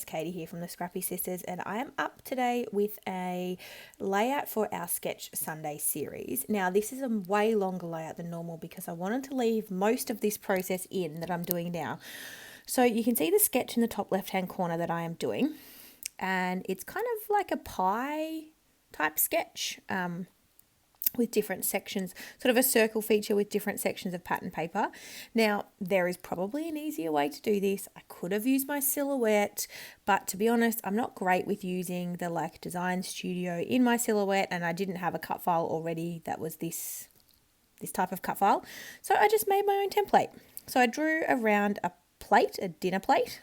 Katie here from the Scrappy Sisters, and I am up today with a layout for our Sketch Sunday series. Now, this is a way longer layout than normal because I wanted to leave most of this process in that I'm doing now. So you can see the sketch in the top left-hand corner that I am doing, and it's kind of like a pie type sketch. With different sections, sort of a circle feature with different sections of pattern paper. Now, there is probably an easier way to do this. I could have used my silhouette, but to be honest, I'm not great with using the like Design Studio in my silhouette, and I didn't have a cut file already that was this type of cut file. So I just made my own template. So I drew around a plate, a dinner plate,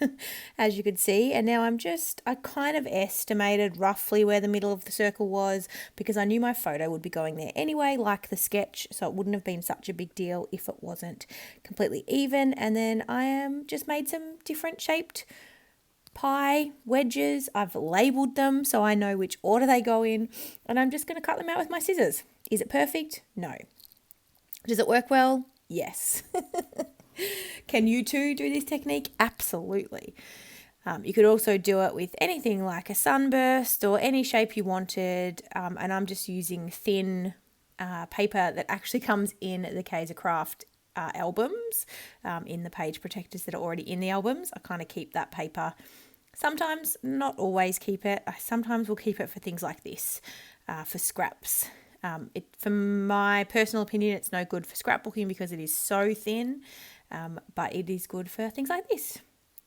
as you could see, and now I kind of estimated roughly where the middle of the circle was because I knew my photo would be going there anyway, like the sketch, so it wouldn't have been such a big deal if it wasn't completely even. And then I just made some different shaped pie wedges. I've labeled them so I know which order they go in, and I'm just going to cut them out with my scissors. Is it perfect? No. Does it work well? Yes. Can you too do this technique? Absolutely. You could also do it with anything like a sunburst or any shape you wanted, and I'm just using thin paper that actually comes in the Kaiser Craft albums, in the page protectors that are already in the albums. I kind of keep that paper. Sometimes, not always keep it. I sometimes will keep it for things like this, for scraps. For my personal opinion, it's no good for scrapbooking because it is so thin, but it is good for things like this,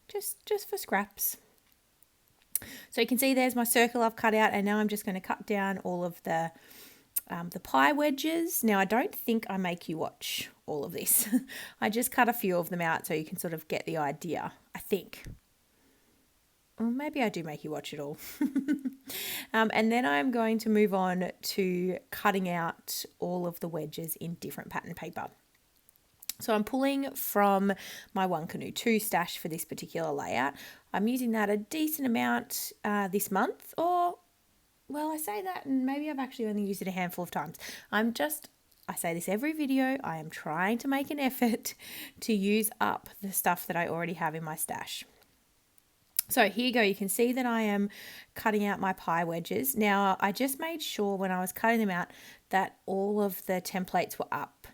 just for scraps. So you can see there's my circle I've cut out, and now I'm just going to cut down all of the pie wedges. Now, I don't think I make you watch all of this. I just cut a few of them out so you can sort of get the idea, I think. Or maybe I do make you watch it all. And then I'm going to move on to cutting out all of the wedges in different pattern paper. So I'm pulling from my One Canoe 2 stash for this particular layout. I'm using that a decent amount this month, or, well, I say that and maybe I've actually only used it a handful of times. I say this every video, I am trying to make an effort to use up the stuff that I already have in my stash. So here you go, you can see that I am cutting out my pie wedges. Now, I just made sure when I was cutting them out that all of the templates were up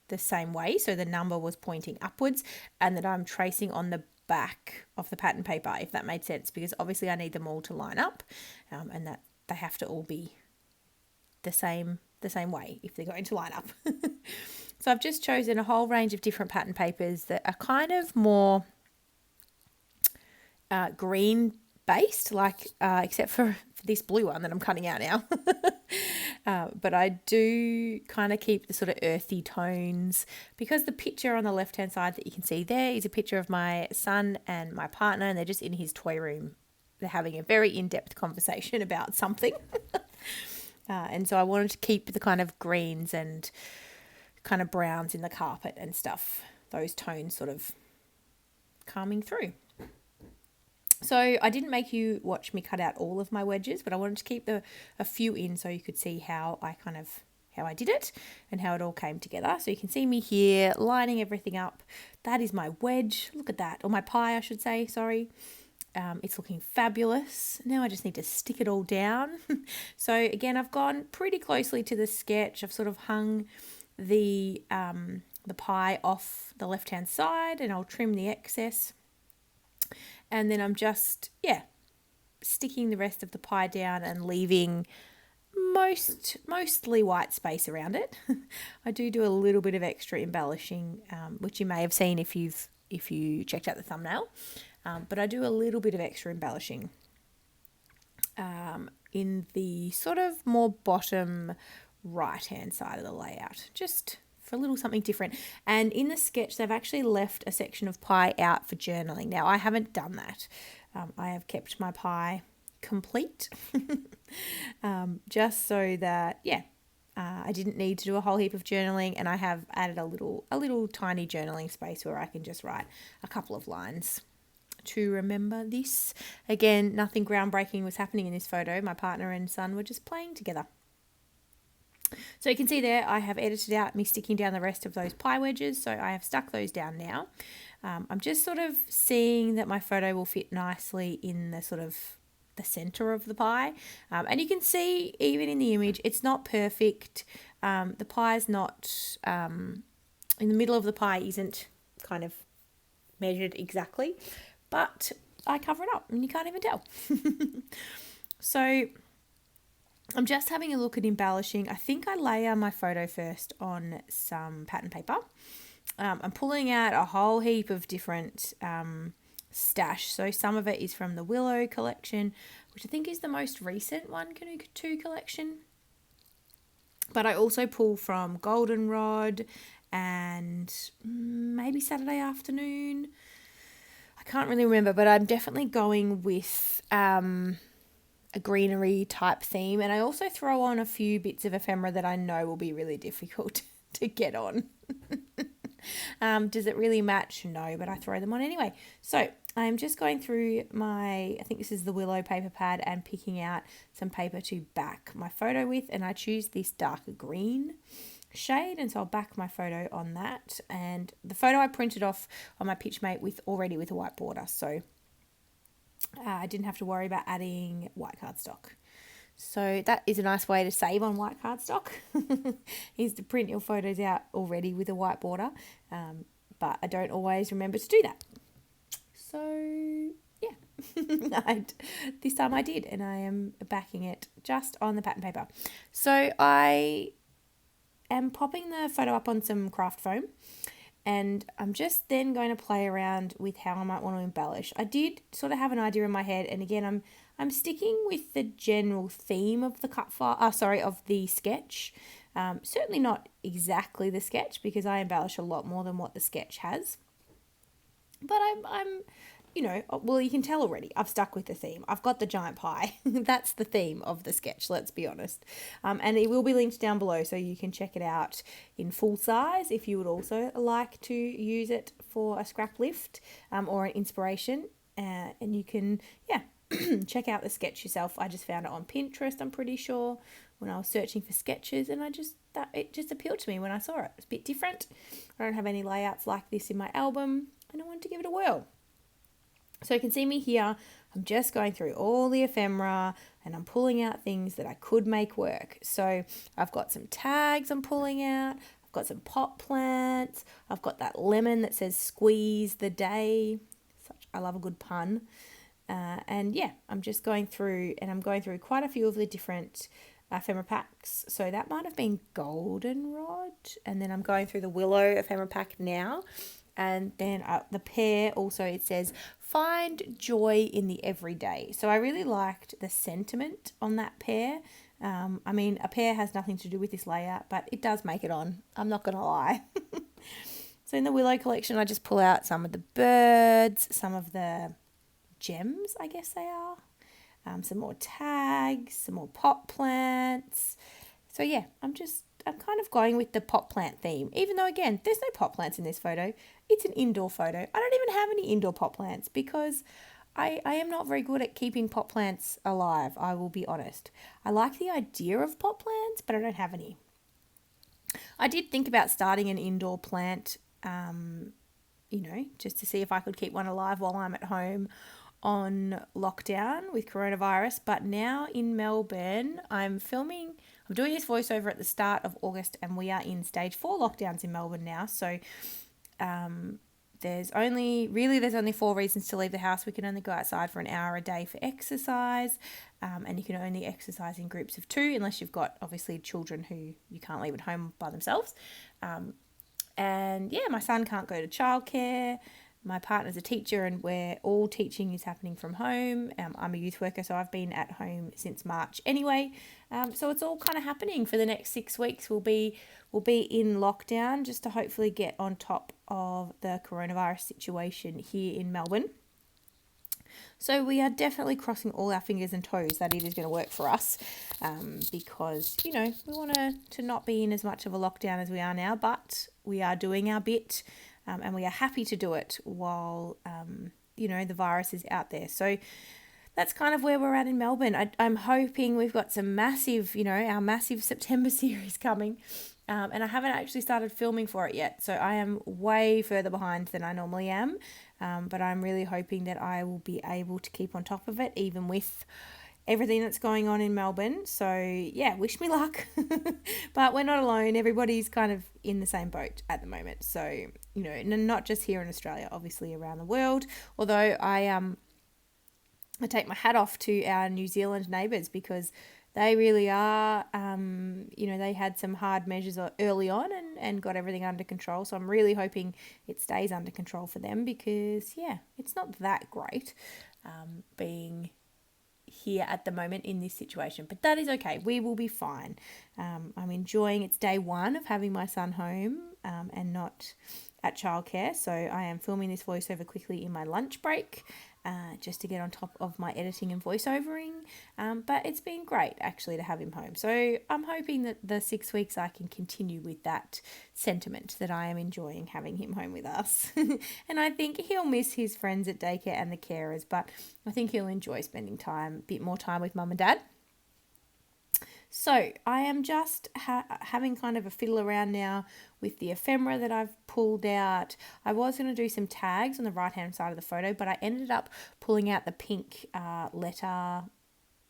the same way, so the number was pointing upwards, and that I'm tracing on the back of the pattern paper, if that made sense, because obviously I need them all to line up, and that they have to all be the same way if they're going to line up. So I've just chosen a whole range of different pattern papers that are kind of more green based, like except for this blue one that I'm cutting out now. But I do kind of keep the sort of earthy tones because the picture on the left hand side that you can see there is a picture of my son and my partner, and they're just in his toy room. They're having a very in-depth conversation about something. And so I wanted to keep the kind of greens and kind of browns in the carpet and stuff, those tones sort of coming through. So I didn't make you watch me cut out all of my wedges, but I wanted to keep a few in so you could see how I did it and how it all came together. So you can see me here lining everything up. That is my wedge. Look at that. Or my pie, I should say. Sorry. It's looking fabulous. Now I just need to stick it all down. So again, I've gone pretty closely to the sketch. I've sort of hung the pie off the left-hand side, and I'll trim the excess. And then I'm just, sticking the rest of the pie down and leaving mostly white space around it. I do a little bit of extra embellishing, which you may have seen if you checked out the thumbnail. But I do a little bit of extra embellishing in the sort of more bottom right-hand side of the layout, just for a little something different. And in the sketch, they've actually left a section of pie out for journaling. Now, I haven't done that. I have kept my pie complete, just so that, I didn't need to do a whole heap of journaling, and I have added a little tiny journaling space where I can just write a couple of lines to remember this. Again, nothing groundbreaking was happening in this photo. My partner and son were just playing together. So you can see there I have edited out me sticking down the rest of those pie wedges, so I have stuck those down now. I'm just sort of seeing that my photo will fit nicely in the sort of the center of the pie. And you can see even in the image, it's not perfect. The pie is not, in the middle of the pie isn't kind of measured exactly, but I cover it up and you can't even tell. So I'm just having a look at embellishing. I think I layer my photo first on some pattern paper. I'm pulling out a whole heap of different stash. So some of it is from the Willow collection, which I think is the most recent 1 collection. But I also pull from Goldenrod and maybe Saturday Afternoon. I can't really remember, but I'm definitely going with a greenery type theme. And I also throw on a few bits of ephemera that I know will be really difficult to get on. Does it really match? No, but I throw them on anyway. So I'm just going through I think this is the Willow paper pad, and picking out some paper to back my photo with, and I choose this darker green shade, and so I'll back my photo on that. And the photo I printed off on my Pitchmate already with a white border, so I didn't have to worry about adding white cardstock. So that is a nice way to save on white cardstock, is to print your photos out already with a white border, but I don't always remember to do that. So yeah, this time I did, and I am backing it just on the pattern paper. So I am popping the photo up on some craft foam, and I'm just then going to play around with how I might want to embellish. I did sort of have an idea in my head, and again, I'm sticking with the general theme of the of the sketch. Certainly not exactly the sketch, because I embellish a lot more than what the sketch has. But I'm well, you can tell already, I've stuck with the theme. I've got the giant pie. That's the theme of the sketch, let's be honest. And it will be linked down below, so you can check it out in full size if you would also like to use it for a scrap lift or an inspiration. And you can, check out the sketch yourself. I just found it on Pinterest, I'm pretty sure, when I was searching for sketches, and it just appealed to me when I saw it. It's a bit different. I don't have any layouts like this in my album, and I wanted to give it a whirl. So you can see me here, I'm just going through all the ephemera, and I'm pulling out things that I could make work. So I've got some tags I'm pulling out, I've got some pot plants, I've got that lemon that says squeeze the day. I love a good pun. And yeah, I'm just going through, and I'm going through quite a few of the different ephemera packs. So that might have been Goldenrod, and then I'm going through the Willow ephemera pack now. And then the pear also, it says find joy in the everyday. So I really liked the sentiment on that pear. I mean, a pear has nothing to do with this layout, but it does make it on. I'm not going to lie. So in the Willow collection, I just pull out some of the birds, some of the gems, I guess they are. Some more tags, some more pot plants. So yeah, I'm kind of going with the pot plant theme, even though, again, there's no pot plants in this photo. It's an indoor photo. I don't even have any indoor pot plants because I am not very good at keeping pot plants alive, I will be honest. I like the idea of pot plants, but I don't have any. I did think about starting an indoor plant, just to see if I could keep one alive while I'm at home on lockdown with coronavirus. But now in Melbourne, I'm doing this voiceover at the start of August, and we are in stage 4 lockdowns in Melbourne now. So there's only 4 reasons to leave the house. We can only go outside for an hour a day for exercise, and you can only exercise in groups of 2 unless you've got, obviously, children who you can't leave at home by themselves. And yeah, my son can't go to childcare. My partner's a teacher, and we're all teaching is happening from home. I'm a youth worker, so I've been at home since March anyway. So it's all kind of happening for the next 6 weeks. We'll be in lockdown just to hopefully get on top of the coronavirus situation here in Melbourne. So we are definitely crossing all our fingers and toes that it is going to work for us, because, we want to not be in as much of a lockdown as we are now, but we are doing our bit. And we are happy to do it while, the virus is out there. So that's kind of where we're at in Melbourne. I'm hoping we've got some massive, our massive September series coming. And I haven't actually started filming for it yet. So I am way further behind than I normally am. But I'm really hoping that I will be able to keep on top of it, even with everything that's going on in Melbourne. So yeah, wish me luck. But we're not alone. Everybody's kind of in the same boat at the moment. So, not just here in Australia, obviously around the world. Although I take my hat off to our New Zealand neighbours, because they really are, they had some hard measures early on and got everything under control. So I'm really hoping it stays under control for them, because, it's not that great being here at the moment in this situation. But that is okay. We will be fine. I'm enjoying, it's day one of having my son home and not at childcare. So I am filming this voiceover quickly in my lunch break. Just to get on top of my editing and voiceovering. But it's been great actually to have him home. So I'm hoping that the 6 weeks I can continue with that sentiment, that I am enjoying having him home with us. And I think he'll miss his friends at daycare and the carers, but I think he'll enjoy spending a bit more time with mum and dad. So I am just having kind of a fiddle around now with the ephemera that I've pulled out. I was going to do some tags on the right hand side of the photo, but I ended up pulling out the pink letter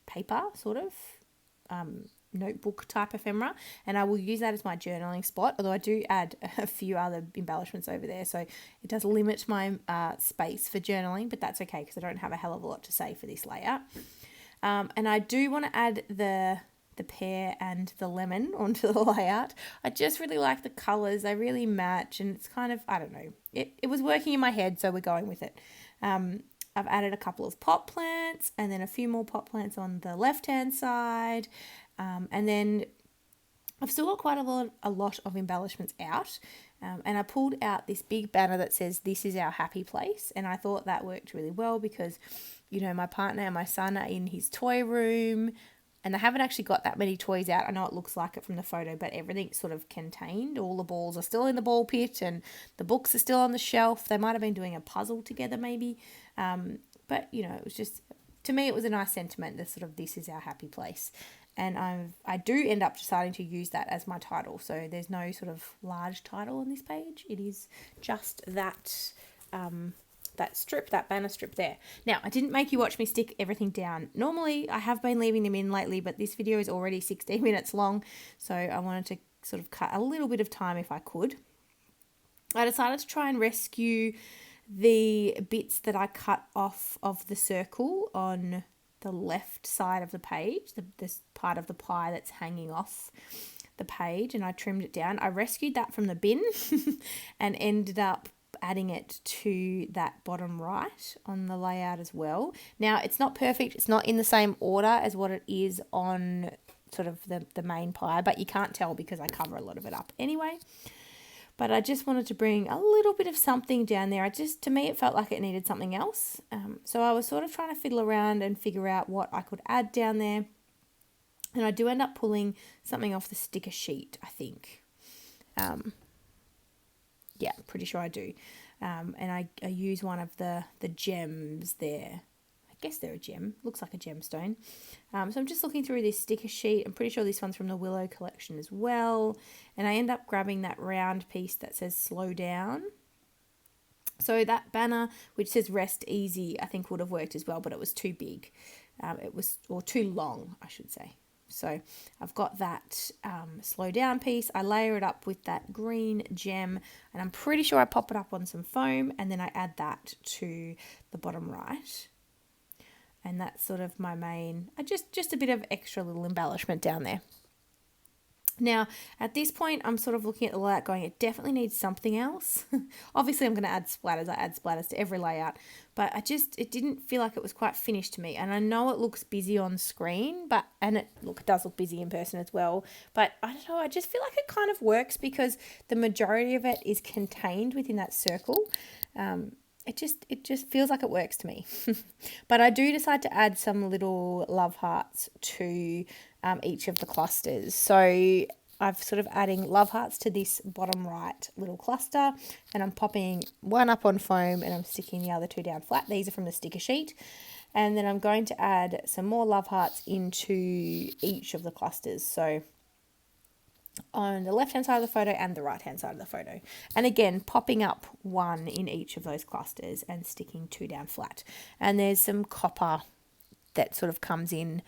paper, sort of notebook type ephemera, and I will use that as my journaling spot, although I do add a few other embellishments over there, so it does limit my space for journaling, but that's okay because I don't have a hell of a lot to say for this layout. And I do want to add the pear and the lemon onto the layout. I just really like the colours. They really match, and it's kind of, I don't know, it was working in my head, so we're going with it. I've added a couple of pot plants and then a few more pot plants on the left hand side, and then I've still got quite a lot of embellishments out, and I pulled out this big banner that says "This is our happy place," and I thought that worked really well because, my partner and my son are in his toy room. And I haven't actually got that many toys out. I know it looks like it from the photo, but everything's sort of contained. All the balls are still in the ball pit and the books are still on the shelf. They might have been doing a puzzle together maybe. But, it was just, to me, it was a nice sentiment, the sort of "this is our happy place." And I do end up deciding to use that as my title. So there's no sort of large title on this page. It is just that that banner strip there. Now, I didn't make you watch me stick everything down. Normally, I have been leaving them in lately, but this video is already 16 minutes long, so I wanted to sort of cut a little bit of time if I could. I decided to try and rescue the bits that I cut off of the circle on the left side of the page, this part of the pie that's hanging off the page, and I trimmed it down. I rescued that from the bin and ended up adding it to that bottom right on the layout as well. Now, it's not perfect. It's not in the same order as what it is on sort of the main pie, but you can't tell because I cover a lot of it up anyway. But I just wanted to bring a little bit of something down there. To me, it felt like it needed something else. So I was sort of trying to fiddle around and figure out what I could add down there. And I do end up pulling something off the sticker sheet, I think. Yeah, pretty sure I do. And I use one of the gems there. I guess they're a gem. Looks like a gemstone. So I'm just looking through this sticker sheet. I'm pretty sure this one's from the Willow collection as well. And I end up grabbing that round piece that says "slow down." So that banner, which says "rest easy," I think would have worked as well, but it was too big. Or too long, I should say. So I've got that slow down piece. I layer it up with that green gem, and I'm pretty sure I pop it up on some foam, and then I add that to the bottom right. And that's sort of my main, just a bit of extra little embellishment down there. Now, at this point, I'm sort of looking at the layout going, it definitely needs something else. Obviously, I'm going to add splatters. I add splatters to every layout, but it didn't feel like it was quite finished to me. And I know it looks busy on screen, and it does look busy in person as well. But I don't know, I just feel like it kind of works because the majority of it is contained within that circle. It just feels like it works to me. But I do decide to add some little love hearts to each of the clusters. So I've sort of adding love hearts to this bottom right little cluster, and I'm popping one up on foam and I'm sticking the other two down flat. These are from the sticker sheet. And then I'm going to add some more love hearts into each of the clusters. So on the left hand side of the photo and the right hand side of the photo. And again, popping up one in each of those clusters and sticking 2 down flat. And there's some copper that sort of comes in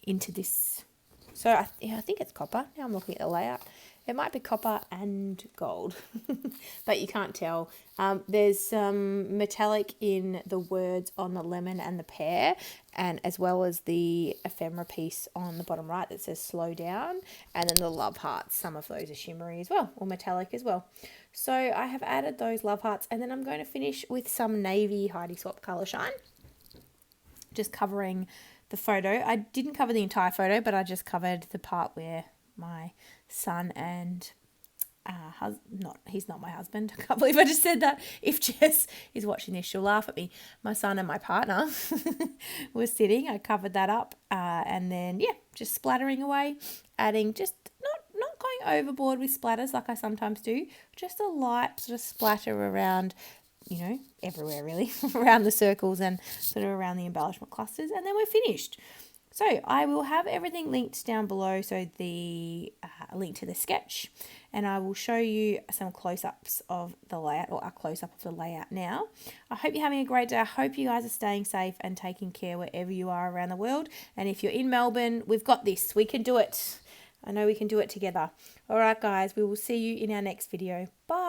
into this. So I think it's copper. Now I'm looking at the layout. It might be copper and gold, but you can't tell. There's some metallic in the words on the lemon and the pear, and as well as the ephemera piece on the bottom right that says slow down, and then the love hearts. Some of those are shimmery as well, or metallic as well. So I have added those love hearts, and then I'm going to finish with some navy Heidi Swap Colour Shine, just covering the photo. I didn't cover the entire photo, but I just covered the part where my son and he's not my husband. I can't believe I just said that. If Jess is watching this, she'll laugh at me. My son and my partner were sitting. I covered that up, and then just splattering away, adding just not going overboard with splatters like I sometimes do. Just a light sort of splatter around, everywhere really, around the circles and sort of around the embellishment clusters, and then we're finished. So I will have everything linked down below, so the link to the sketch, and I will show you some close-ups of the layout, or a close-up of the layout now. I hope you're having a great day. I hope you guys are staying safe and taking care wherever you are around the world. And if you're in Melbourne, we've got this. We can do it. I know we can do it together. All right, guys, we will see you in our next video. Bye.